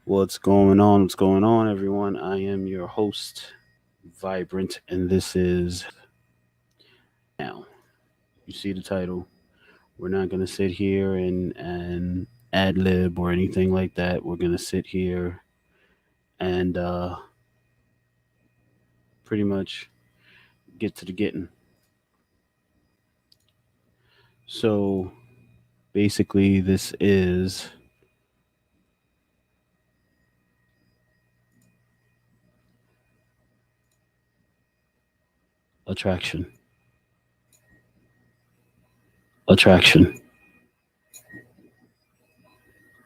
What's going on? What's going on, everyone? I am your host, Vibrant, and this is now. You see the title. We're not gonna sit here and ad lib or anything like that. We're gonna sit here and pretty much get to the getting. So basically, this is attraction. Attraction.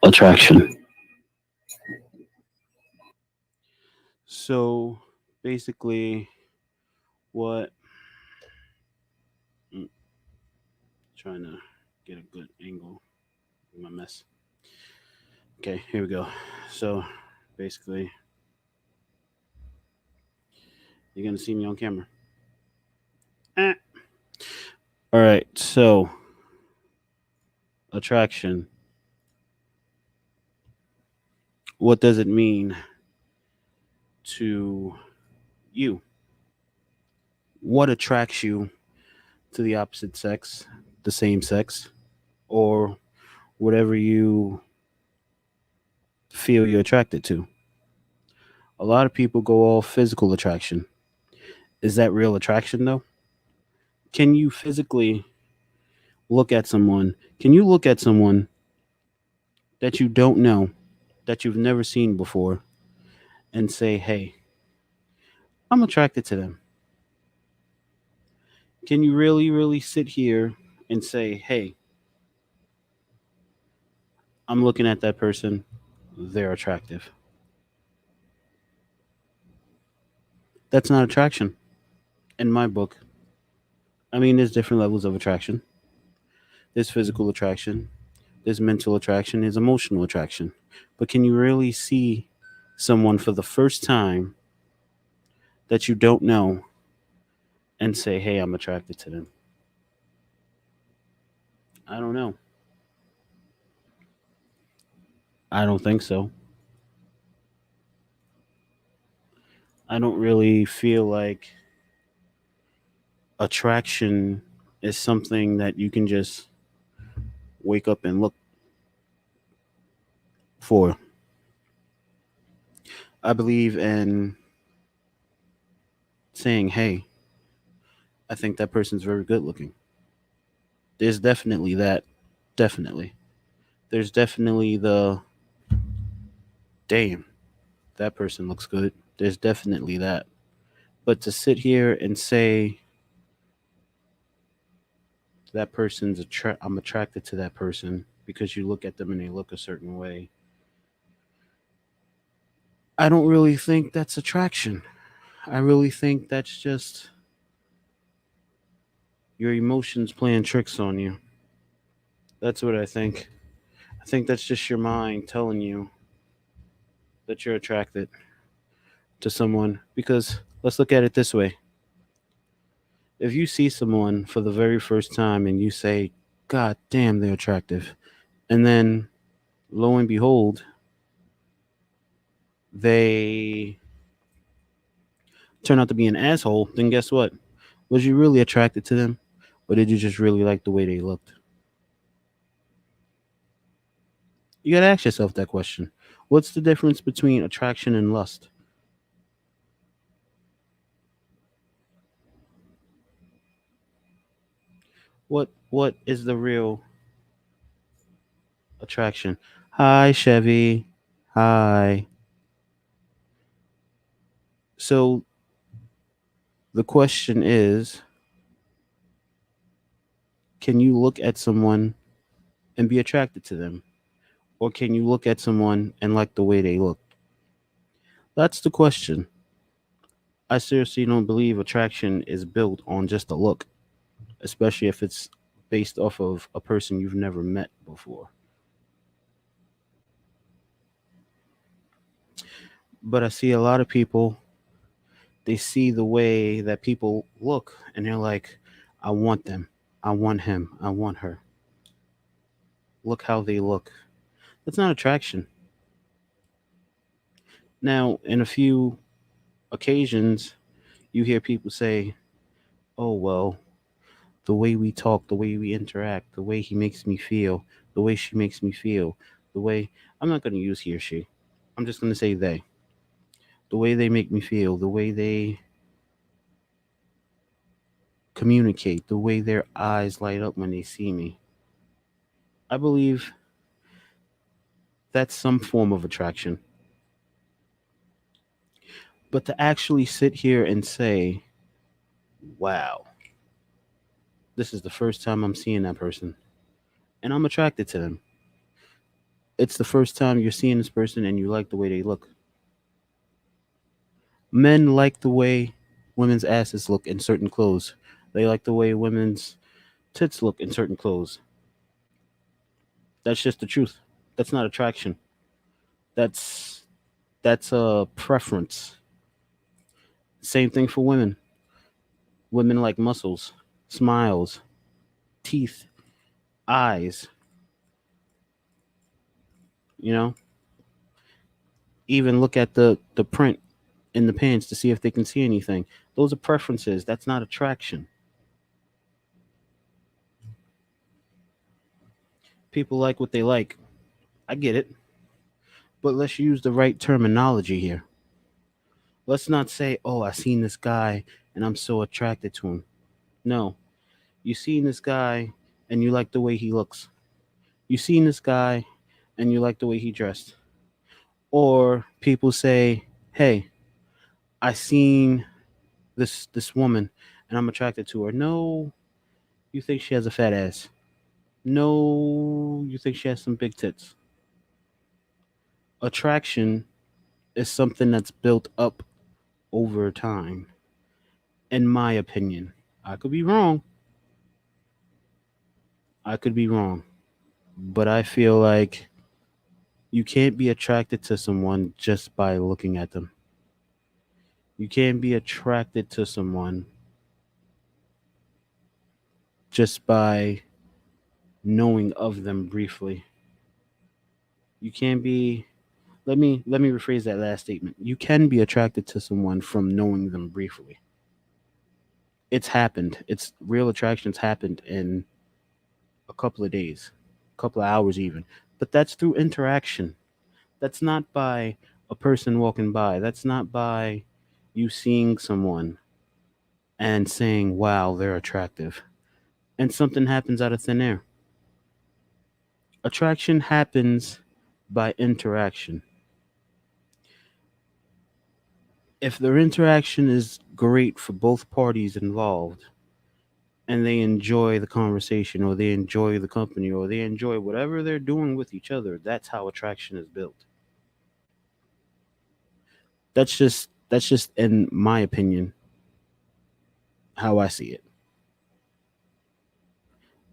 Attraction. So basically, what? mm, Trying to get a good angle. My mess. Okay, here we go. So basically, you're gonna see me on camera. Eh. All right. So attraction. What does it mean to you? What attracts you to the opposite sex, the same sex, or whatever you feel you're attracted to? A lot of people go all physical attraction. Is that real attraction though? Can you physically look at someone? Can you look at someone that you don't know, that you've never seen before, and say, hey, I'm attracted to them? Can you really, really sit here and say, hey, I'm looking at that person, they're attractive? That's not attraction in my book. I mean, there's different levels of attraction. There's physical attraction, there's mental attraction, there's emotional attraction. But can you really see someone for the first time that you don't know and say, hey, I'm attracted to them? I don't know. I don't think so. I don't really feel like attraction is something that you can just wake up and look for. I believe in saying, hey, I think that person's very good looking. There's definitely that. Definitely. There's definitely the, damn, that person looks good. There's definitely that. But to sit here and say I'm attracted to that person because you look at them and they look a certain way, I don't really think that's attraction. I really think that's just your emotions playing tricks on you. That's what I think. I think that's just your mind telling you that you're attracted to someone. Because let's look at it this way: if you see someone for the very first time and you say, God damn, they're attractive, and then lo and behold, they turn out to be an asshole, then guess what? Was you really attracted to them? Or did you just really like the way they looked? You gotta ask yourself that question. What's the difference between attraction and lust? What is the real attraction? Hi, Chevy. Hi. So the question is, can you look at someone and be attracted to them? Or can you look at someone and like the way they look? That's the question. I seriously don't believe attraction is built on just a look, especially if it's based off of a person you've never met before. But I see a lot of people, they see the way that people look and they're like, I want them. I want him. I want her. Look how they look. That's not attraction. Now, in a few occasions, you hear people say, oh, well, the way we talk, the way we interact, the way he makes me feel, the way she makes me feel, the way I'm not going to use he or she. I'm just going to say they. The way they make me feel, the way they communicate, the way their eyes light up when they see me. I believe that's some form of attraction. But to actually sit here and say, wow, this is the first time I'm seeing that person and I'm attracted to them. It's the first time you're seeing this person and you like the way they look. Men like the way women's asses look in certain clothes. They like the way women's tits look in certain clothes. That's just the truth. That's not attraction. That's that's a preference. Same thing for women. Women like muscles, smiles, teeth, eyes, you know? Even look at the print in the pants to see if they can see anything. Those are preferences. That's not attraction. People like what they like. I get it. But let's use the right terminology here. Let's not say, oh, I seen this guy and I'm so attracted to him. No. You seen this guy and you like the way he looks. You seen this guy and you like the way he dressed. Or people say, hey, I seen this woman and I'm attracted to her. No, you think she has a fat ass. No, you think she has some big tits. Attraction is something that's built up over time, in my opinion. I could be wrong. I could be wrong. But I feel like you can't be attracted to someone just by looking at them. You can't be attracted to someone just by knowing of them briefly. You can't be let me rephrase that last statement. You can be attracted to someone from knowing them briefly. It's happened. It's real attractions happened in a couple of days, a couple of hours even. But that's through interaction. That's not by a person walking by. That's not by you seeing someone and saying, wow, they're attractive. And something happens out of thin air. Attraction happens by interaction. If their interaction is great for both parties involved and they enjoy the conversation or they enjoy the company or they enjoy whatever they're doing with each other, that's how attraction is built. That's just in my opinion how I see it.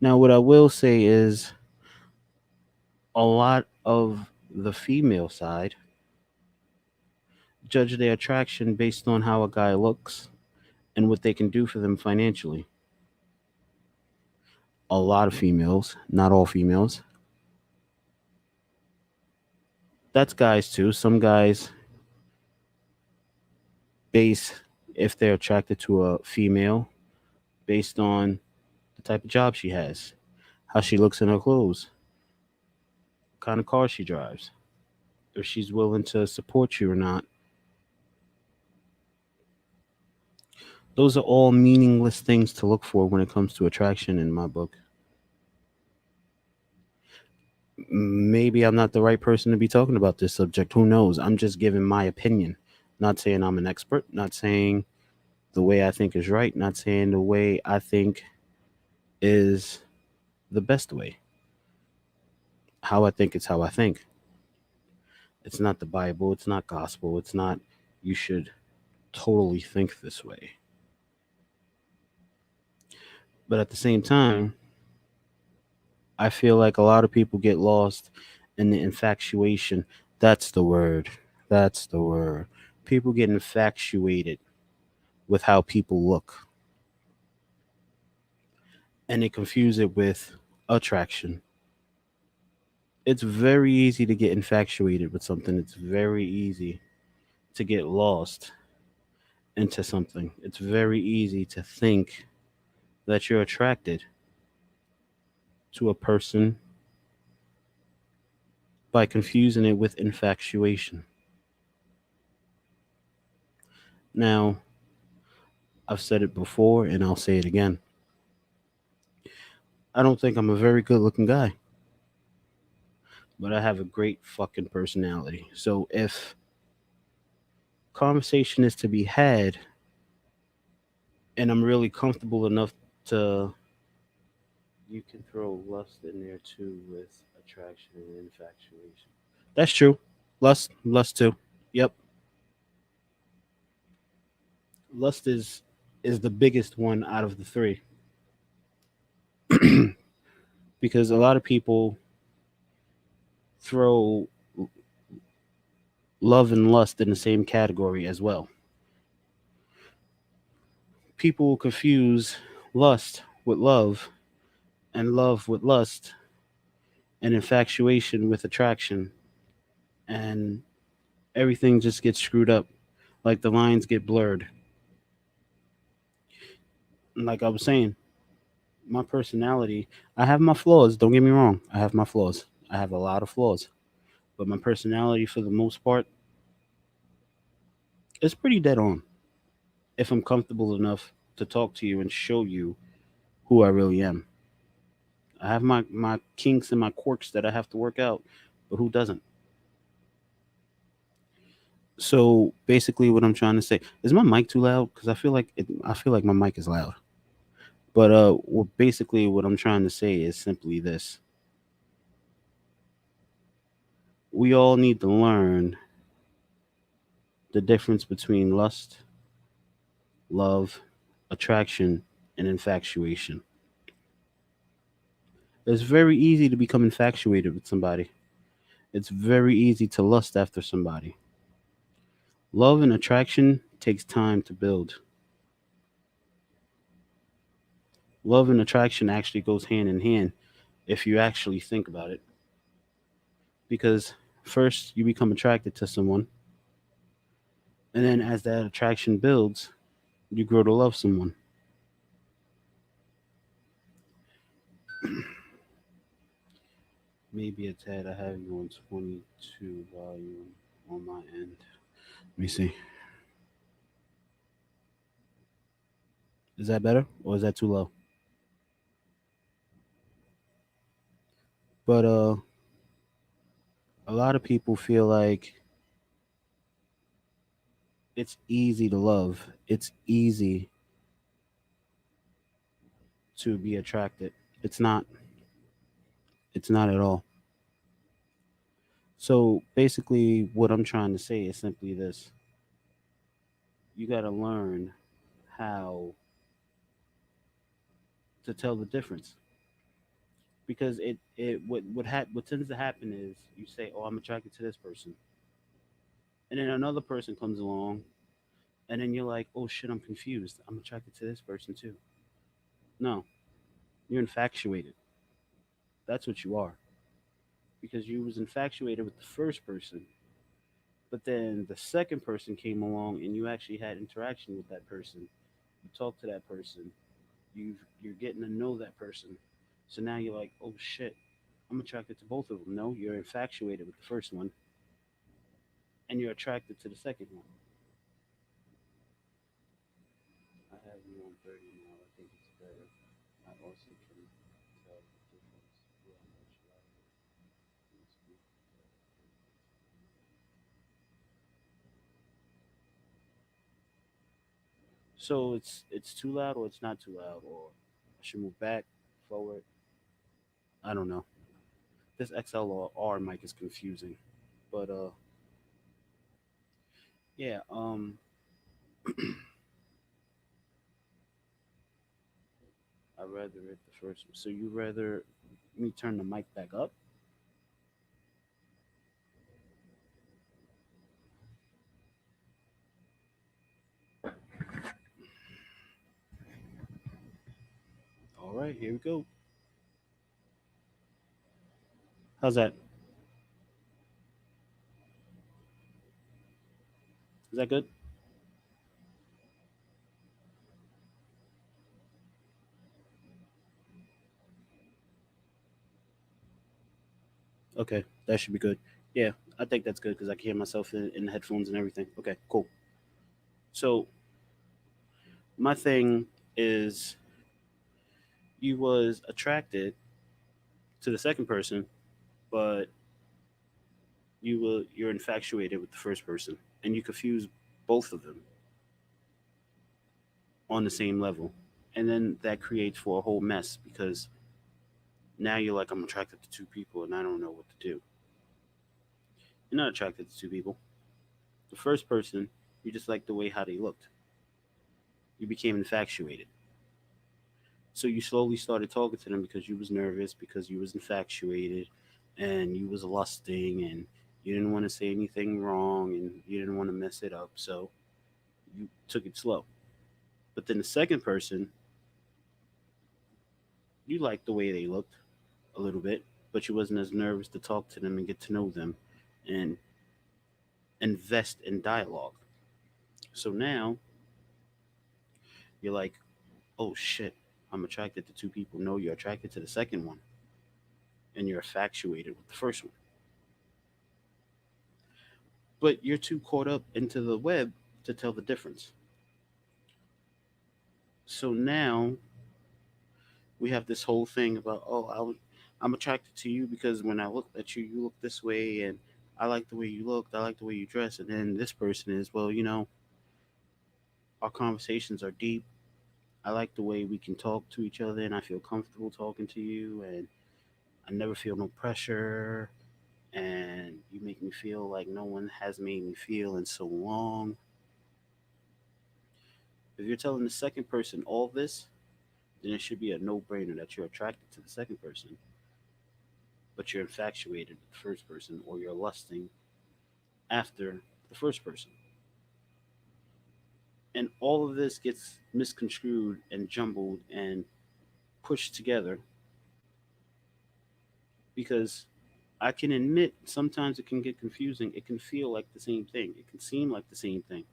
Now what I will say is a lot of the female side judge their attraction based on how a guy looks and what they can do for them financially. A lot of females, not all females. That's guys too. Some guys base if they're attracted to a female based on the type of job she has, how she looks in her clothes, what kind of car she drives, if she's willing to support you or not. Those are all meaningless things to look for when it comes to attraction in my book. Maybe I'm not the right person to be talking about this subject. Who knows? I'm just giving my opinion. Not saying I'm an expert, not saying the way I think is right, not saying the way I think is the best way. How I think is how I think. It's not the Bible, it's not gospel, it's not you should totally think this way. But at the same time, I feel like a lot of people get lost in the infatuation. That's the word. That's the word. People get infatuated with how people look and they confuse it with attraction. It's very easy to get infatuated with something. It's very easy. to get lost into something. It's very easy to think that you're attracted to a person by confusing it with infatuation. Now, I've said it before and I'll say it again. I don't think I'm a very good looking guy, but I have a great fucking personality. So if conversation is to be had and I'm really comfortable enough to, you can throw lust in there too with attraction and infatuation. That's true. Lust too. Yep. Lust is the biggest one out of the three because a lot of people throw love and lust in the same category as well. People confuse lust with love and love with lust and infatuation with attraction, and everything just gets screwed up, like the lines get blurred. Like I was saying, my personality, I have my flaws, don't get me wrong, I have my flaws, I have a lot of flaws, but my personality for the most part is pretty dead on if I'm comfortable enough to talk to you and show you who I really am. I have my kinks and my quirks that I have to work out, but who doesn't? So basically, what I'm trying to say is my mic too loud because I feel like my mic is loud. But well, basically, what I'm trying to say is simply this: we all need to learn the difference between lust, love, attraction, and infatuation. It's very easy to become infatuated with somebody. It's very easy to lust after somebody. Love and attraction takes time to build. Love and attraction actually goes hand in hand if you actually think about it. Because first you become attracted to someone, and then as that attraction builds, you grow to love someone. Maybe a tad. I have you on 22 volume on my end. Let me see. Is that better or is that too low? But a lot of people feel like it's easy to love. It's easy to be attracted. It's not. It's not at all. So basically, what I'm trying to say is simply this: you got to learn how to tell the difference. Because what tends to happen is you say, "Oh, I'm attracted to this person," and then another person comes along, and then you're like, "Oh shit, I'm confused. I'm attracted to this person too." No, you're infatuated. That's what you are because you was infatuated with the first person, but then the second person came along and you actually had interaction with that person. You talk to that person. You're getting to know that person. So now you're like, "Oh shit, I'm attracted to both of them." No, you're infatuated with the first one and you're attracted to the second one. I have you on 30 now. I think it's better. I also can tell the difference. Yeah, much louder. So it's too loud or it's not too loud or I should move back, forward. I don't know. This XL or R mic is confusing. But yeah, I'd rather it the first one. So you rather me turn the mic back up? All right, here we go. How's that? Is that good? Okay, that should be good. Yeah, I think that's good because I can hear myself in the headphones and everything. Okay, cool. So my thing is, you was attracted to the second person, but you're infatuated with the first person, and you confuse both of them on the same level, and then that creates for a whole mess because now you're like, I'm attracted to two people and I don't know what to do. You're not attracted to two people. The first person, you just like the way how they looked. You became infatuated. So you slowly started talking to them because you was nervous, because you was infatuated, and you was lusting, and you didn't want to say anything wrong, and you didn't want to mess it up. So you took it slow. But then the second person, you liked the way they looked a little bit, but you wasn't as nervous to talk to them and get to know them, and invest in dialogue. So now you're like, oh shit, I'm attracted to two people. No, you're attracted to the second one, and you're infatuated with the first one. But you're too caught up into the web to tell the difference. So now we have this whole thing about, oh, I'm attracted to you because when I looked at you, you look this way, and I like the way you looked, I like the way you dress. And then this person is, well, our conversations are deep. I like the way we can talk to each other, and I feel comfortable talking to you, and I never feel no pressure, and you make me feel like no one has made me feel in so long. If you're telling the second person all this, then it should be a no brainer that you're attracted to the second person, but you're infatuated with the first person, or you're lusting after the first person. And all of this gets misconstrued and jumbled and pushed together because I can admit sometimes it can get confusing. It can feel like the same thing, it can seem like the same thing.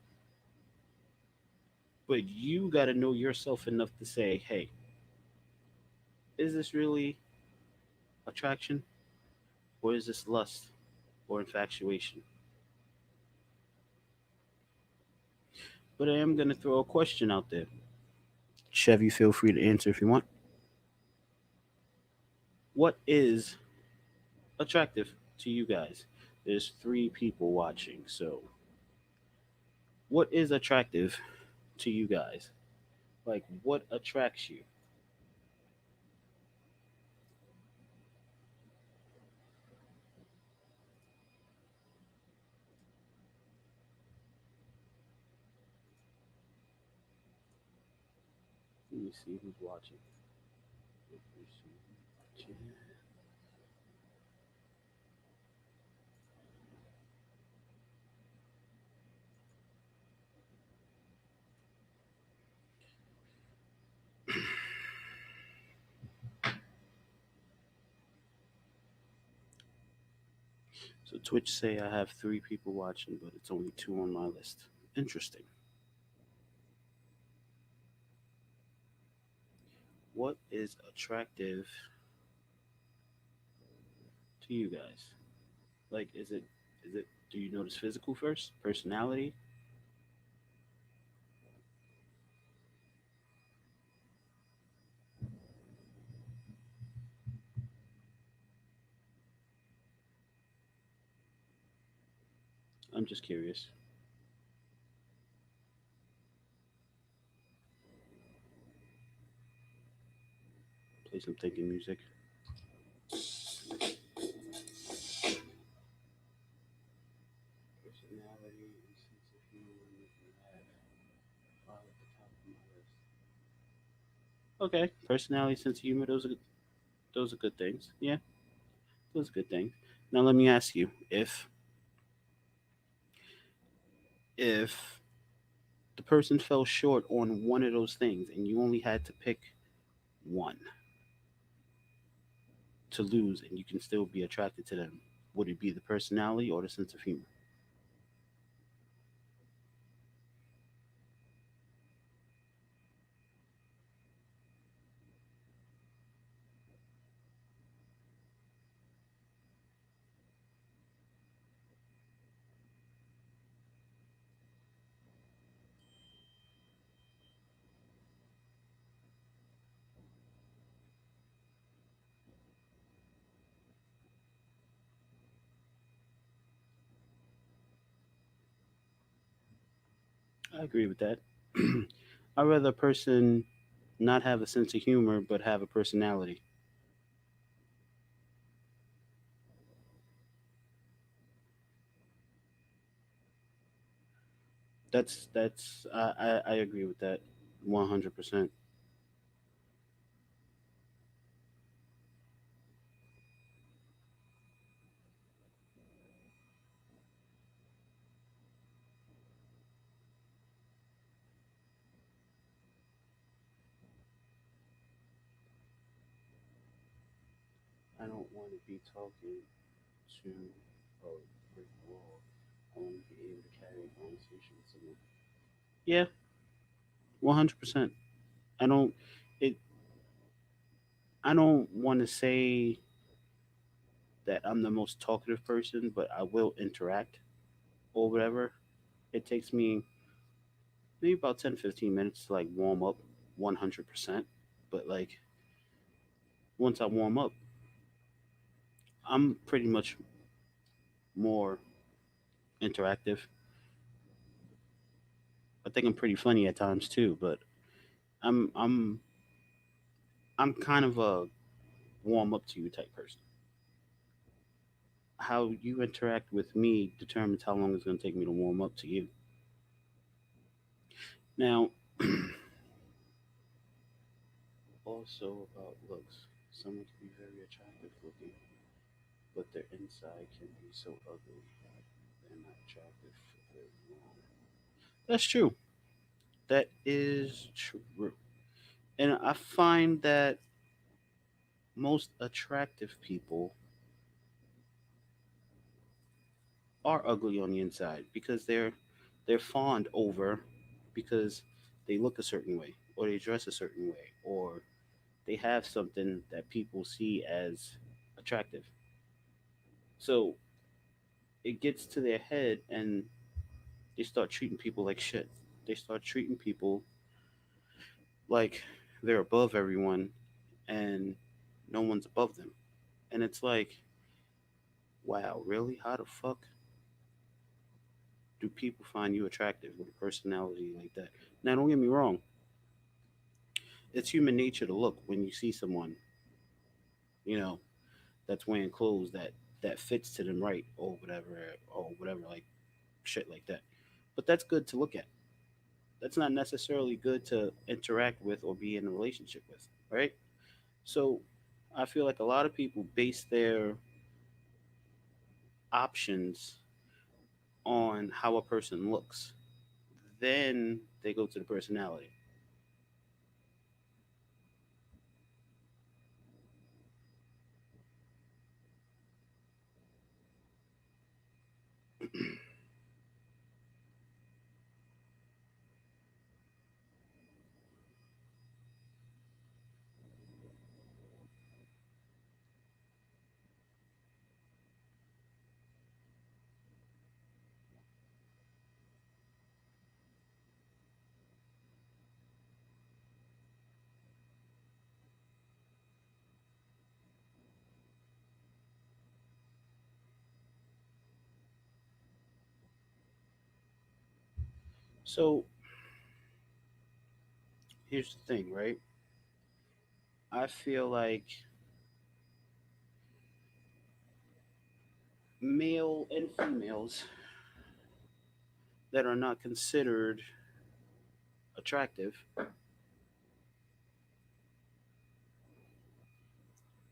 But you got to know yourself enough to say, hey, is this really attraction, or is this lust or infatuation? But I am going to throw a question out there. Chevy, feel free to answer if you want. What is attractive to you guys? There's three people watching. So, what is attractive to you guys? Like, what attracts you? Let me see who's watching. So, Twitch say I have three people watching, but it's only two on my list. Interesting. What is attractive to you guys? Like, is it? Do you notice physical first? Personality? I'm just curious. Play some thinking music. Personality and sense of humor are at the top of my list. Okay, personality, sense of humor. Those are good things. Yeah, those are good things. Now let me ask you: if the person fell short on one of those things, and you only had to pick one to lose, and you can still be attracted to them, would it be the personality or the sense of humor? I agree with that. I'd rather a person not have a sense of humor but have a personality. That's I agree with that 100%. I don't want to be talking to a brick wall. I want to be able to carry a conversation with someone. Yeah, 100%. I don't it I don't want to say that I'm the most talkative person, but I will interact or whatever. It takes me maybe about 10 15 minutes to like warm up 100%. But like once I warm up, I'm pretty much more interactive. I think I'm pretty funny at times too, but I'm I'm I'm kind of a warm up to you type person. How you interact with me determines how long it's going to take me to warm up to you. Now, also about looks, someone can be very attractive looking, but their inside can be so ugly. They're not attractive for very long. That's true. That is true. And I find that most attractive people are ugly on the inside because they're fawned over because they look a certain way or they dress a certain way or they have something that people see as attractive. So it gets to their head and they start treating people like shit. They start treating people like they're above everyone and no one's above them. And it's like, wow, really? How the fuck do people find you attractive with a personality like that? Now, don't get me wrong. It's human nature to look when you see someone, you know, that's wearing clothes that fits to them right or whatever like shit like that. But that's good to look at. That's not necessarily good to interact with or be in a relationship with, right? So I feel like a lot of people base their options on how a person looks. Then they go to the personality. So here's the thing, right? I feel like male and females that are not considered attractive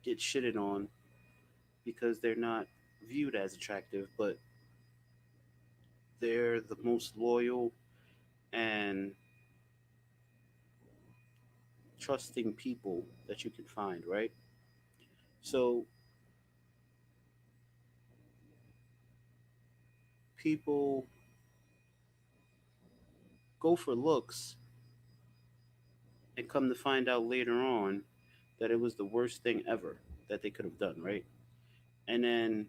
get shitted on because they're not viewed as attractive, but they're the most loyal and trusting people that you can find, right? So people go for looks and come to find out later on that it was the worst thing ever that they could have done, right? And then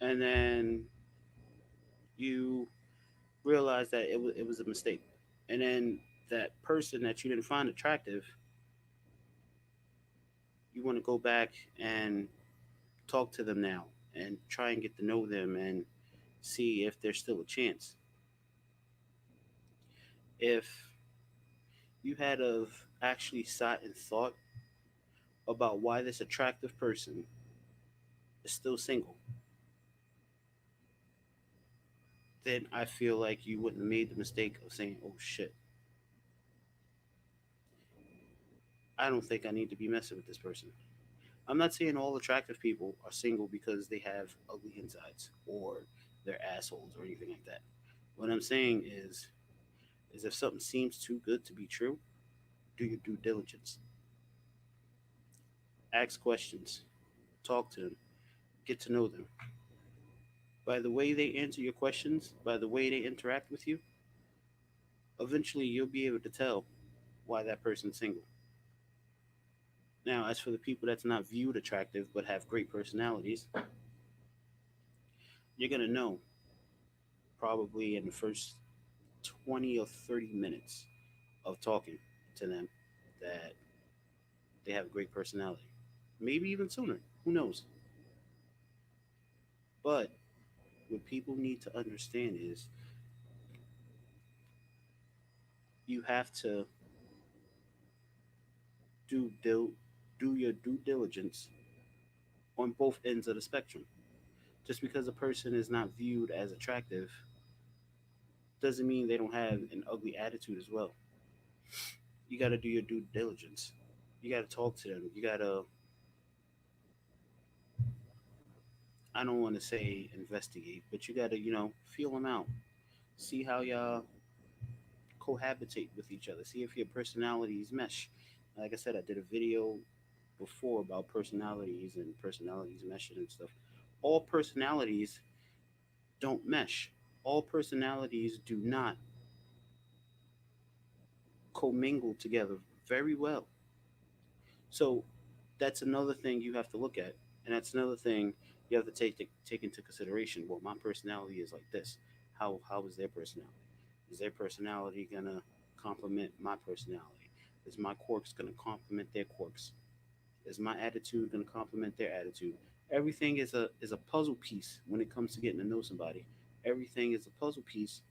and then you realize that it was a mistake. And then that person that you didn't find attractive You want to go back and talk to them now and try and get to know them and see if there's still a chance. If you had of actually sat and thought about why this attractive person is still single, then I feel like you wouldn't have made the mistake of saying, "Oh shit, I don't think I need to be messing with this person." I'm not saying all attractive people are single because they have ugly insides or they're assholes or anything like that. What I'm saying is if something seems too good to be true, do your due diligence. Ask questions, talk to them, get to know them. By the way they answer your questions, by the way they interact with you, eventually you'll be able to tell why that person's single. Now, as for the people that's not viewed attractive but have great personalities, you're going to know probably in the first 20 or 30 minutes of talking to them that they have a great personality. Maybe even sooner. Who knows? But what people need to understand is you have to do dil- do your due diligence on both ends of the spectrum. Just because a person is not viewed as attractive doesn't mean they don't have an ugly attitude as well. You got to do your due diligence. You got to talk to them. You got to, I don't want to say investigate, but you got to, feel them out. See how y'all cohabitate with each other. See if your personalities mesh. Like I said, I did a video before about personalities and personalities meshing and stuff. All personalities don't mesh. All personalities do not commingle together very well. So that's another thing you have to look at, and that's another thing you have to take into consideration. Well, my personality is like this. How is their personality? Is their personality gonna complement my personality? Is my quirks gonna complement their quirks? Is my attitude gonna complement their attitude? Everything is a puzzle piece when it comes to getting to know somebody. Everything is a puzzle piece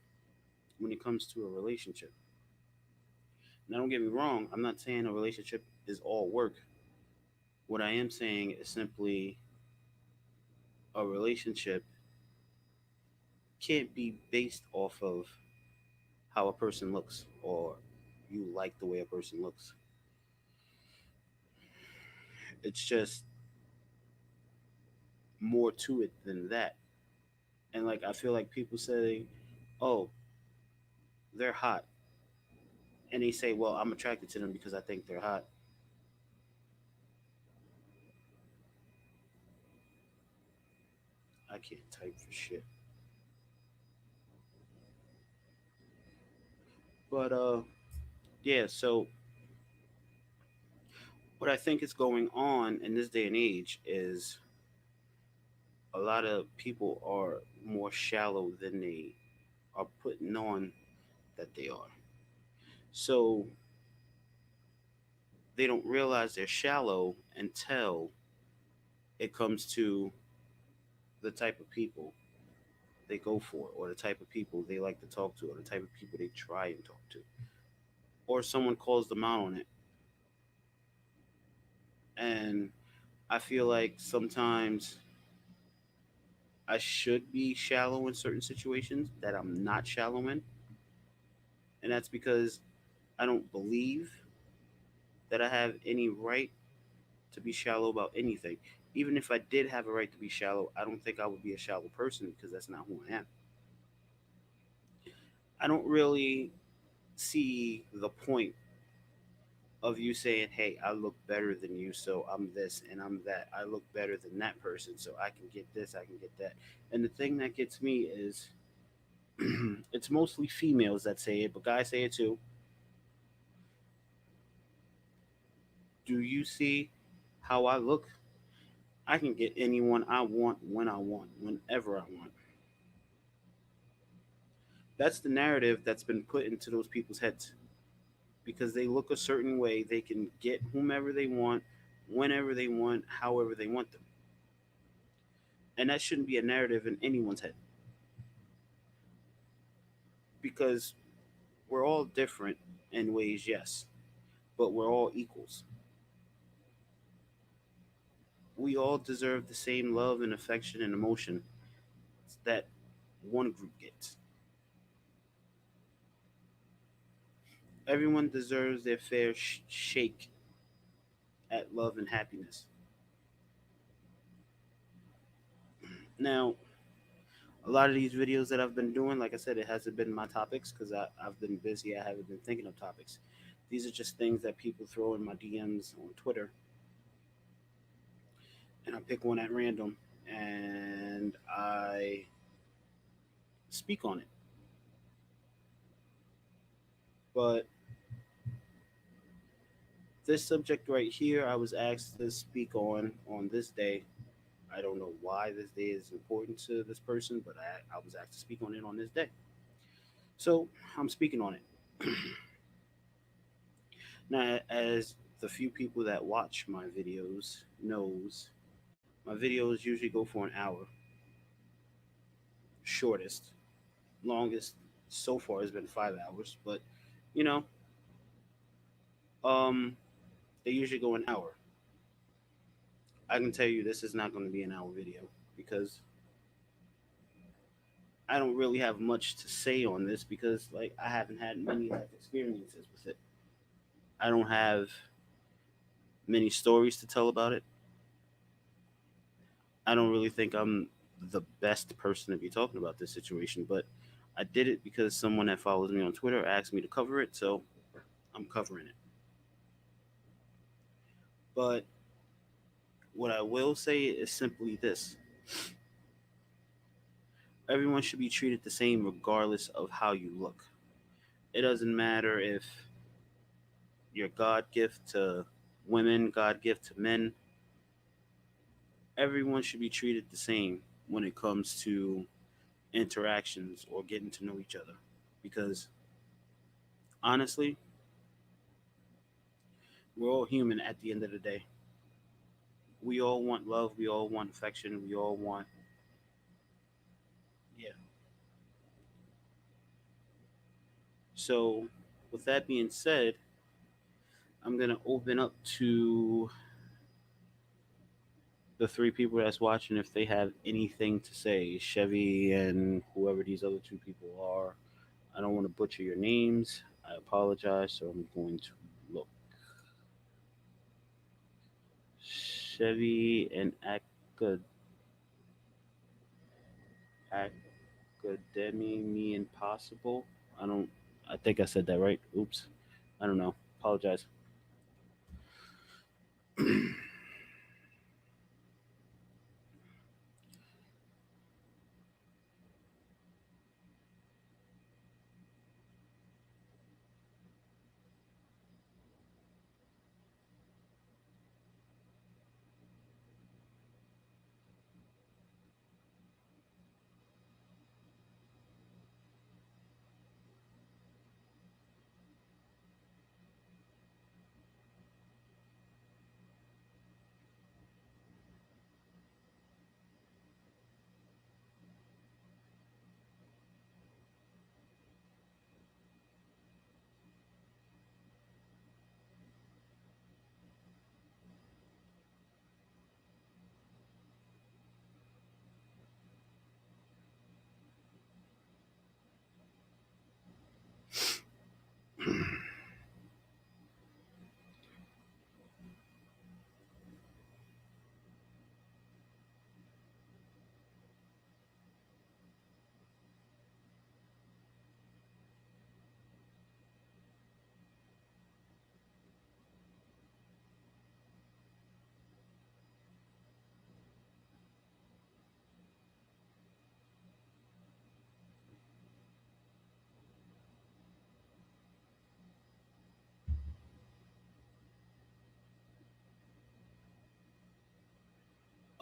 when it comes to a relationship. Now, don't get me wrong. I'm not saying a relationship is all work. What I am saying is simply a relationship can't be based off of how a person looks or you like the way a person looks. It's just more to it than that. And like I feel like people say, "Oh, they're hot," and they say, "Well, I'm attracted to them because I think they're hot." I can't type for shit. But yeah. So what I think is going on in this day and age is a lot of people are more shallow than they are putting on that they are. So they don't realize they're shallow until it comes to the type of people they go for, or the type of people they like to talk to, or the type of people they try and talk to, or someone calls them out on it. And I feel like sometimes I should be shallow in certain situations that I'm not shallow in. And that's because I don't believe that I have any right to be shallow about anything. Even if I did have a right to be shallow, I don't think I would be a shallow person because that's not who I am. I don't really see the point of you saying, "Hey, I look better than you, so I'm this and I'm that. I look better than that person, so I can get this, I can get that." And the thing that gets me is it's mostly females that say it, but guys say it too. Do you see how I look? I can get anyone I want when I want, whenever I want. That's the narrative that's been put into those people's heads because they look a certain way. They can get whomever they want whenever they want, however they want them. And that shouldn't be a narrative in anyone's head because we're all different in ways, yes, but we're all equals. We all deserve the same love and affection and emotion that one group gets. Everyone deserves their fair shake at love and happiness. Now, a lot of these videos that I've been doing, like I said, it hasn't been my topics because I've been busy. I haven't been thinking of topics. These are just things that people throw in my DMs on Twitter, and I pick one at random and I speak on it. But this subject right here, I was asked to speak on this day. I don't know why this day is important to this person, but I was asked to speak on it on this day. So I'm speaking on it. Now, as the few people that watch my videos knows, my videos usually go for an hour, shortest. Longest so far has been 5 hours, but you know, um, they usually go an hour. I can tell you this is not going to be an hour video because I don't really have much to say on this because like I haven't had many life experiences with it. I don't have many stories to tell about it. I don't really think I'm the best person to be talking about this situation, but I did it because someone that follows me on Twitter asked me to cover it, so I'm covering it. But what I will say is simply this: everyone should be treated the same regardless of how you look. It doesn't matter if you're God gift to women, God gift to men. Everyone should be treated the same when it comes to interactions or getting to know each other. Because honestly, we're all human at the end of the day. We all want love, we all want affection, we all want, yeah. So, with that being said, I'm going to open up to the three people that's watching if they have anything to say. Chevy and whoever these other two people are. I don't want to butcher your names. I apologize. So I'm going to look. Chevy and Academy Me Impossible. I don't. I think I said that right. Oops. I don't know. Apologize.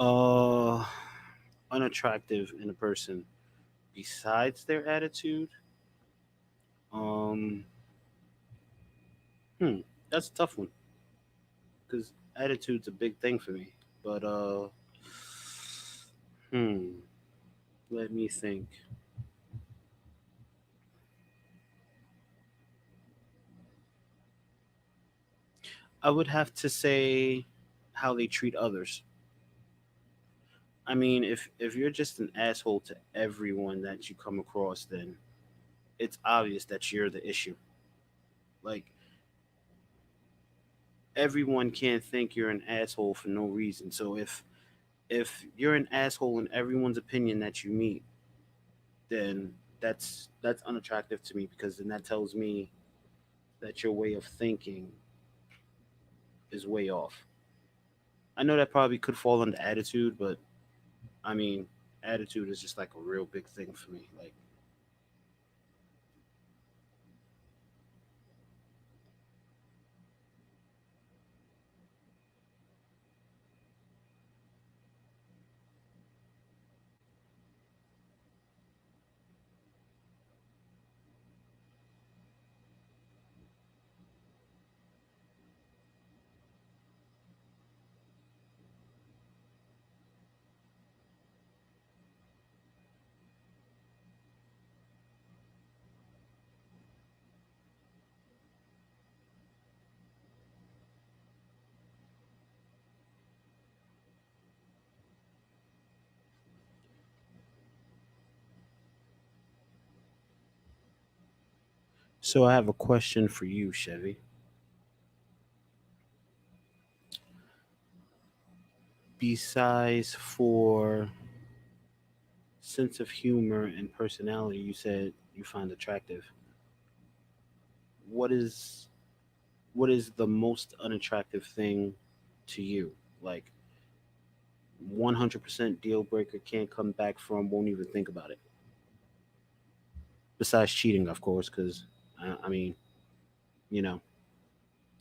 uh, Unattractive in a person besides their attitude. Um, hmm, that's a tough one because Attitude's a big thing for me. But hmm, let me think. I would have to say how they treat others. I mean, if you're just an asshole to everyone that you come across, then it's obvious that you're the issue. Like everyone can't think you're an asshole for no reason. So if you're an asshole in everyone's opinion that you meet, then that's unattractive to me because then that tells me that your way of thinking is way off. I know that probably could fall under attitude, but I mean, attitude is just like a real big thing for me. Like, so I have a question for you, Chevy. Besides for sense of humor and personality, you said you find attractive. What is what is the most unattractive thing to you? Like 100% deal breaker, can't come back from, won't even think about it. Besides cheating, of course, because I mean, you know,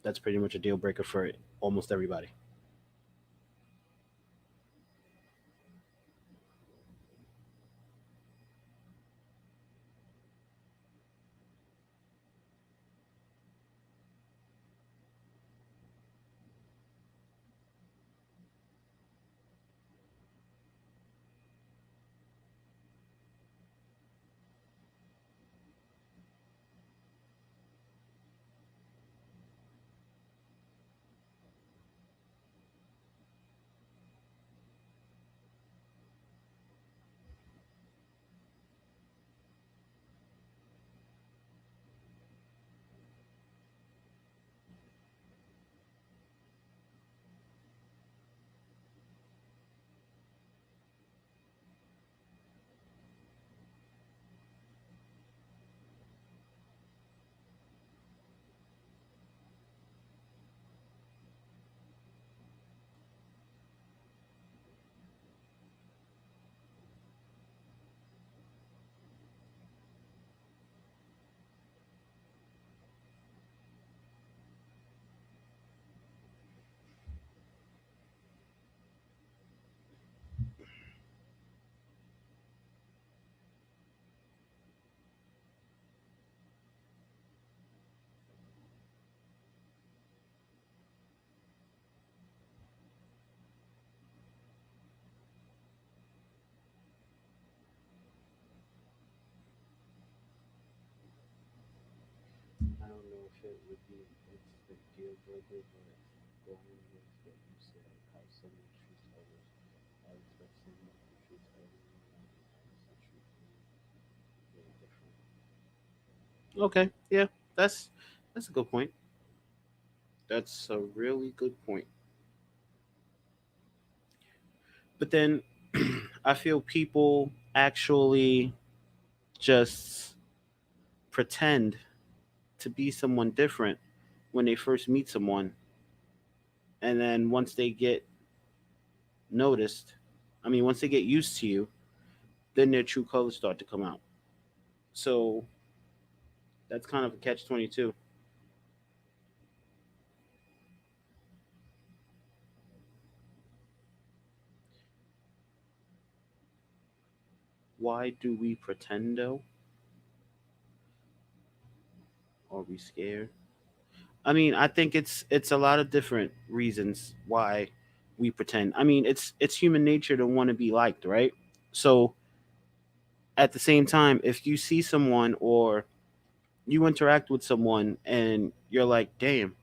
that's pretty much a deal breaker for almost everybody. I don't know if it would be an instant deal breaker, but going with what you said, how someone treats others, I expect someone who treats everyone honestly treat me very different. Okay, yeah, that's a good point. That's a really good point. But then I feel people actually just pretend to be someone different when they first meet someone, and then once they get noticed, I mean, once they get used to you, then their true colors start to come out. So that's kind of a catch 22. Why do we pretend though? Are we scared? I mean, I think it's a lot of different reasons why we pretend. I mean, it's human nature to want to be liked, right? So at the same time, if you see someone or you interact with someone and you're like, damn,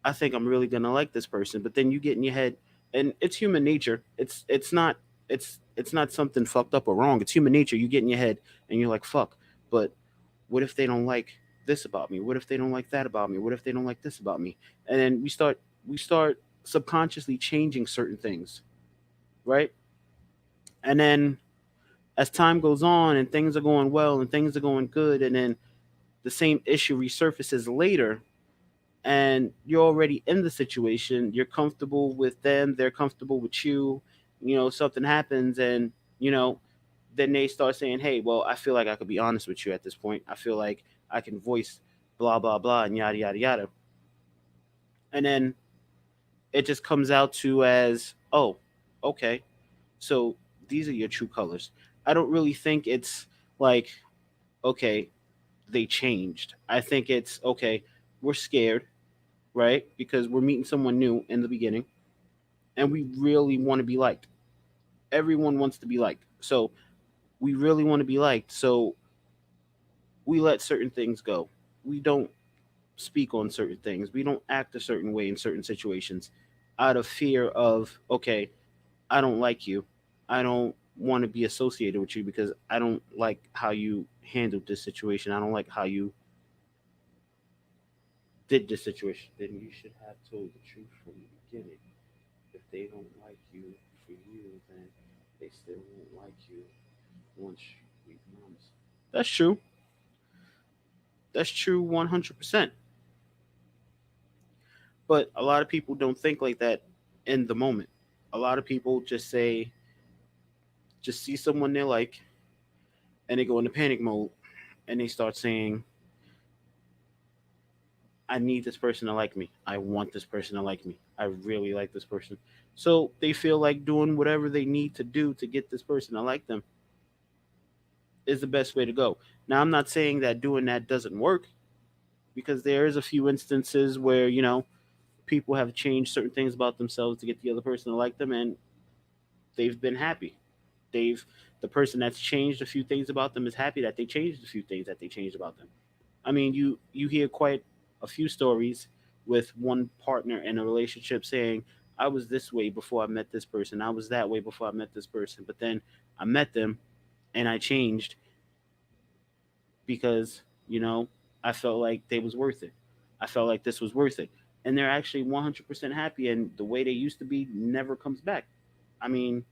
I think I'm really gonna like this person, but then you get in your head, and it's human nature. It's not something fucked up or wrong. It's human nature. You get in your head and you're like, fuck, but what if they don't like this about me? What if they don't like that about me? What if they don't like this about me? And then we start subconsciously changing certain things, right? And then as time goes on and things are going well and things are going good, and then the same issue resurfaces later, and you're already in the situation, you're comfortable with them, they're comfortable with you, something happens, and you know then they start saying, hey, well, I feel like I could be honest with you at this point. I feel like I can voice blah blah blah and yada yada yada. And then it just comes out to as, oh, okay, so these are your true colors. I don't really think it's like, okay, they changed. I think it's okay, we're scared, right? Because we're meeting someone new in the beginning and we really want to be liked. Everyone wants to be liked. So we really want to be liked. So we let certain things go. We don't speak on certain things. We don't act a certain way in certain situations out of fear of, okay, I don't like you. I don't want to be associated with you because I don't like how you handled this situation. I don't like how you did this situation. Then you should have told the truth from the beginning. If they don't like you for you, then they still won't like you once we promise. That's true. That's true 100%. But a lot of people don't think like that in the moment. A lot of people just see someone they like, and they go into panic mode and they start saying, I need this person to like me. I want this person to like me. I really like this person. So they feel like doing whatever they need to do to get this person to like them is the best way to go. Now, I'm not saying that doing that doesn't work, because there is a few instances where, people have changed certain things about themselves to get the other person to like them, and they've been happy. They've The person that's changed a few things about them is happy that they changed a few things that they changed about them. I mean, you hear quite a few stories with one partner in a relationship saying, I was this way before I met this person. I was that way before I met this person. But then I met them and I changed because, I felt like they was worth it. I felt like this was worth it. And they're actually 100% happy, and the way they used to be never comes back. I mean,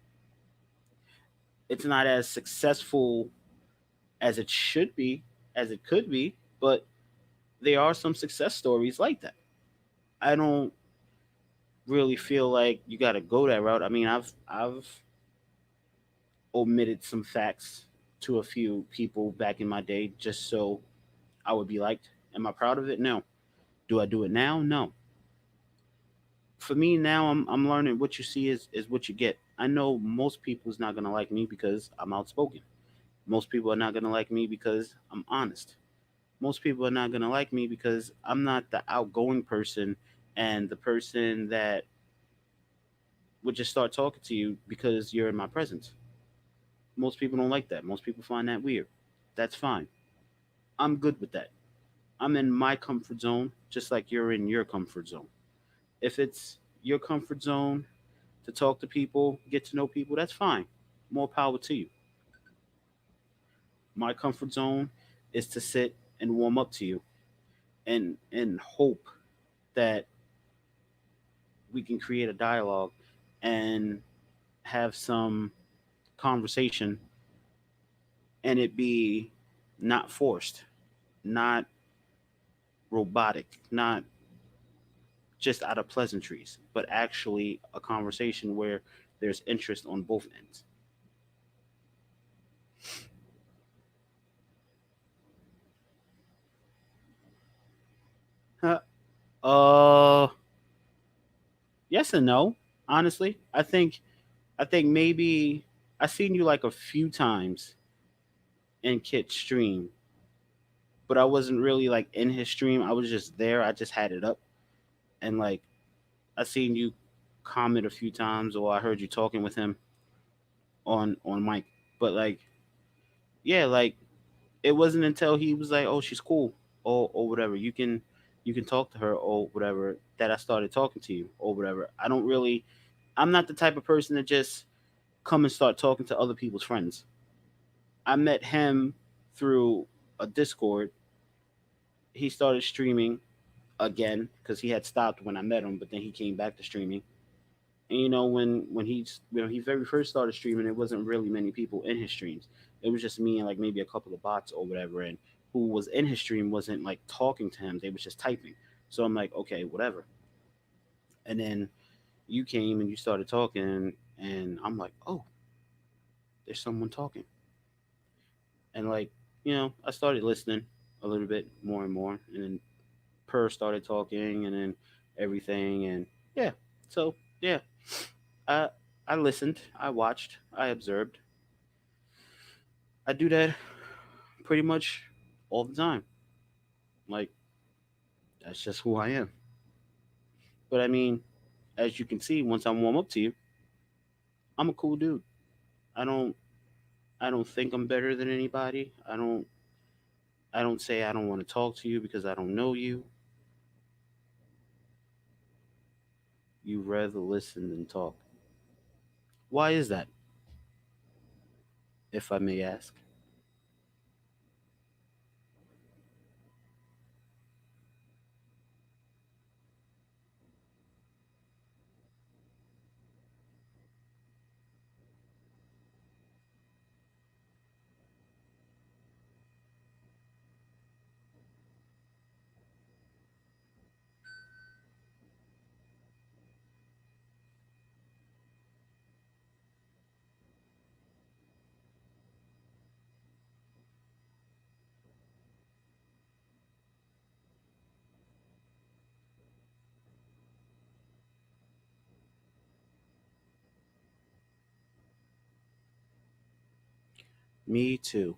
it's not as successful as it should be, as it could be, but there are some success stories like that. I don't really feel like you got to go that route. I mean, I've omitted some facts to a few people back in my day just so I would be liked. Am I proud of it? No. Do I do it now? No. For me now, I'm learning what you see is what you get. I know most people's not gonna like me because I'm outspoken. Most people are not gonna like me because I'm honest. Most people are not gonna like me because I'm not the outgoing person and the person that would just start talking to you because you're in my presence. Most people don't like that. Most people find that weird. That's fine. I'm good with that. I'm in my comfort zone just like you're in your comfort zone. If it's your comfort zone to talk to people, get to know people, that's fine. More power to you. My comfort zone is to sit and warm up to you and hope that we can create a dialogue and have some conversation, and it be not forced, not robotic, not just out of pleasantries, but actually a conversation where there's interest on both ends. Huh. Uh, yes and no. Honestly, I think maybe I've seen you like a few times in Kit stream, but I wasn't really like in his stream. I was just there. I just had it up, and like I seen you comment a few times, or I heard you talking with him on mic. But like, yeah, like it wasn't until he was like, "Oh, she's cool," or whatever. You can talk to her or whatever, that I started talking to you or whatever. I don't really. I'm not the type of person to just come and start talking to other people's friends. I met him through a Discord. He started streaming again because he had stopped when I met him, but then he came back to streaming. And when he very first started streaming, it wasn't really many people in his streams. It was just me and like maybe a couple of bots or whatever. And who was in his stream wasn't like talking to him; they was just typing. So I'm like, okay, whatever. And then you came and you started talking, and I'm like, oh, there's someone talking. And like, I started listening a little bit more and more, and then Per started talking, and then everything, and yeah. So yeah, I I listened, I watched, I observed. I do that pretty much all the time. Like that's just who I am. But I mean, as you can see, once I warm up to you, I'm a cool dude. I don't I don't think I'm better than anybody. I don't say I don't want to talk to you because I don't know you. You rather listen than talk. Why is that, if I may ask? Me too.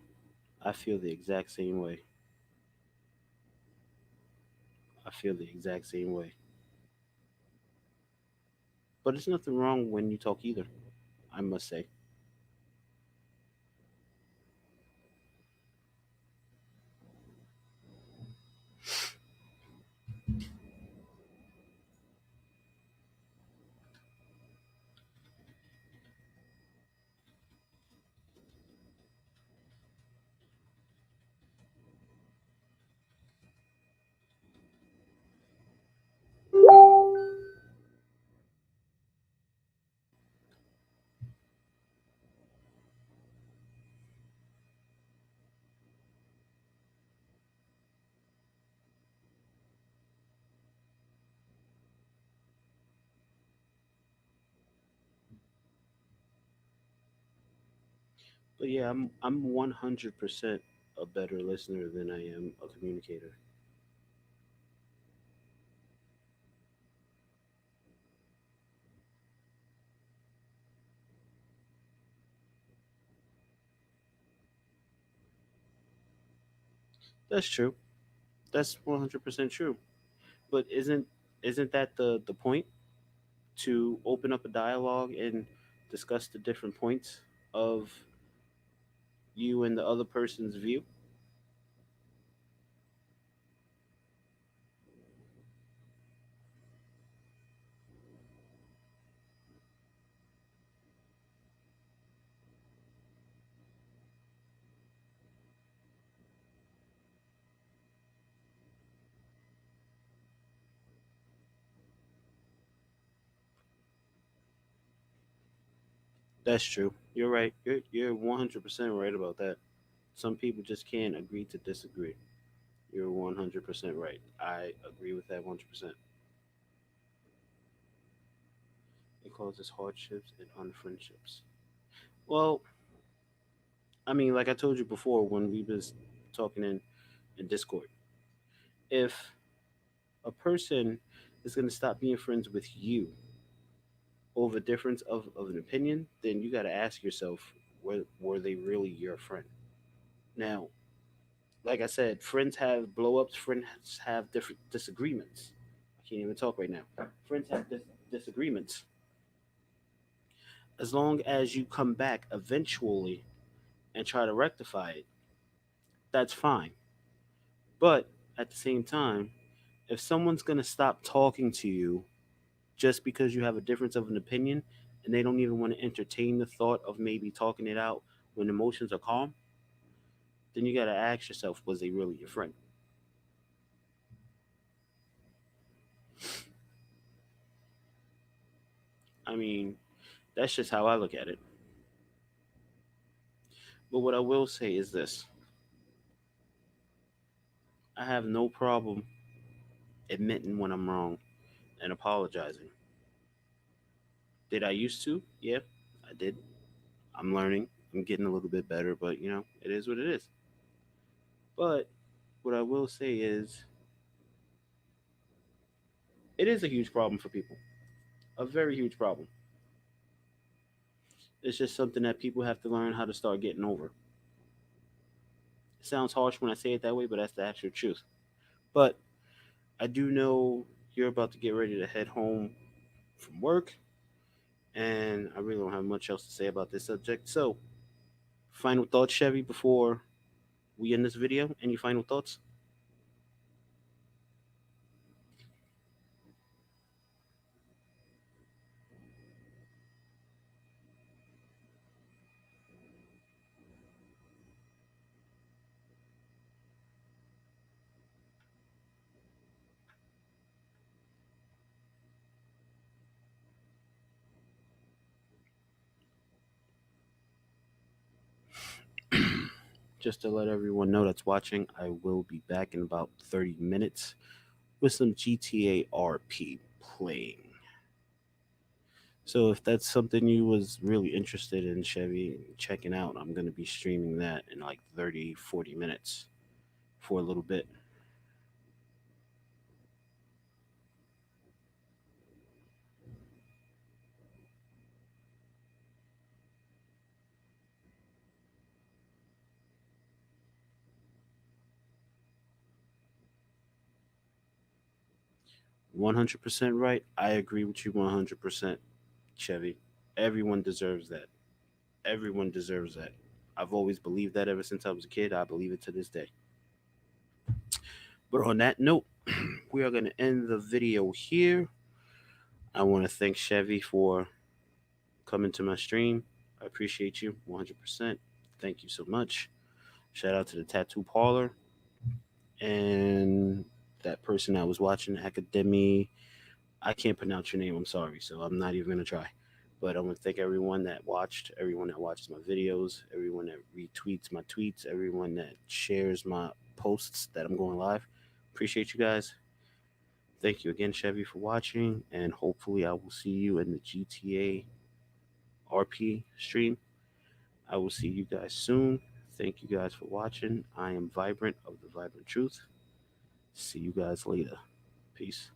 I feel the exact same way. I feel the exact same way. But there's nothing wrong when you talk either, I must say. But yeah, I'm 100% a better listener than I am a communicator. That's true. That's 100% true. But isn't that the point, to open up a dialogue and discuss the different points of you and the other person's view? That's true. You're right. You're 100% right about that. Some people just can't agree to disagree. You're 100% right. I agree with that 100%. It causes hardships and unfriendships. Well, I mean, like I told you before when we was talking in Discord, if a person is going to stop being friends with you over difference of an opinion, then you got to ask yourself, were they really your friend? Now, Like I said, friends have blow ups, friends have different disagreements. I can't even talk right now. Friends have disagreements. As long as you come back eventually and try to rectify it, that's fine. But at the same time, if someone's going to stop talking to you just because you have a difference of an opinion and they don't even want to entertain the thought of maybe talking it out when emotions are calm, then you got to ask yourself, was they really your friend? I mean, that's just how I look at it. But what I will say is this: I have no problem admitting when I'm wrong and apologizing. Did I used to? Yeah, I did. I'm learning. I'm getting a little bit better, but it is what it is. But what I will say is it is a huge problem for people. A very huge problem. It's just something that people have to learn how to start getting over. It sounds harsh when I say it that way, but that's the actual truth. But I do know you're about to get ready to head home from work, and I really don't have much else to say about this subject. So, final thoughts, Chevy, before we end this video? Any final thoughts? Just to let everyone know that's watching, I will be back in about 30 minutes with some GTA RP playing. So if that's something you was really interested in, Chevy, checking out, I'm going to be streaming that in like 30, 40 minutes for a little bit. 100% right. I agree with you 100%, Chevy. Everyone deserves that. Everyone deserves that. I've always believed that ever since I was a kid. I believe it to this day. But on that note, we are going to end the video here. I want to thank Chevy for coming to my stream. I appreciate you 100%. Thank you so much. Shout out to the Tattoo Parlor and that person I was watching, Academy. I can't pronounce your name. I'm sorry. So I'm not even going to try. But I want to thank everyone that watches my videos, everyone that retweets my tweets, everyone that shares my posts that I'm going live. Appreciate you guys. Thank you again, Chevy, for watching. And hopefully, I will see you in the GTA RP stream. I will see you guys soon. Thank you guys for watching. I am Vibrant of the Vibrant Truth. See you guys later. Peace.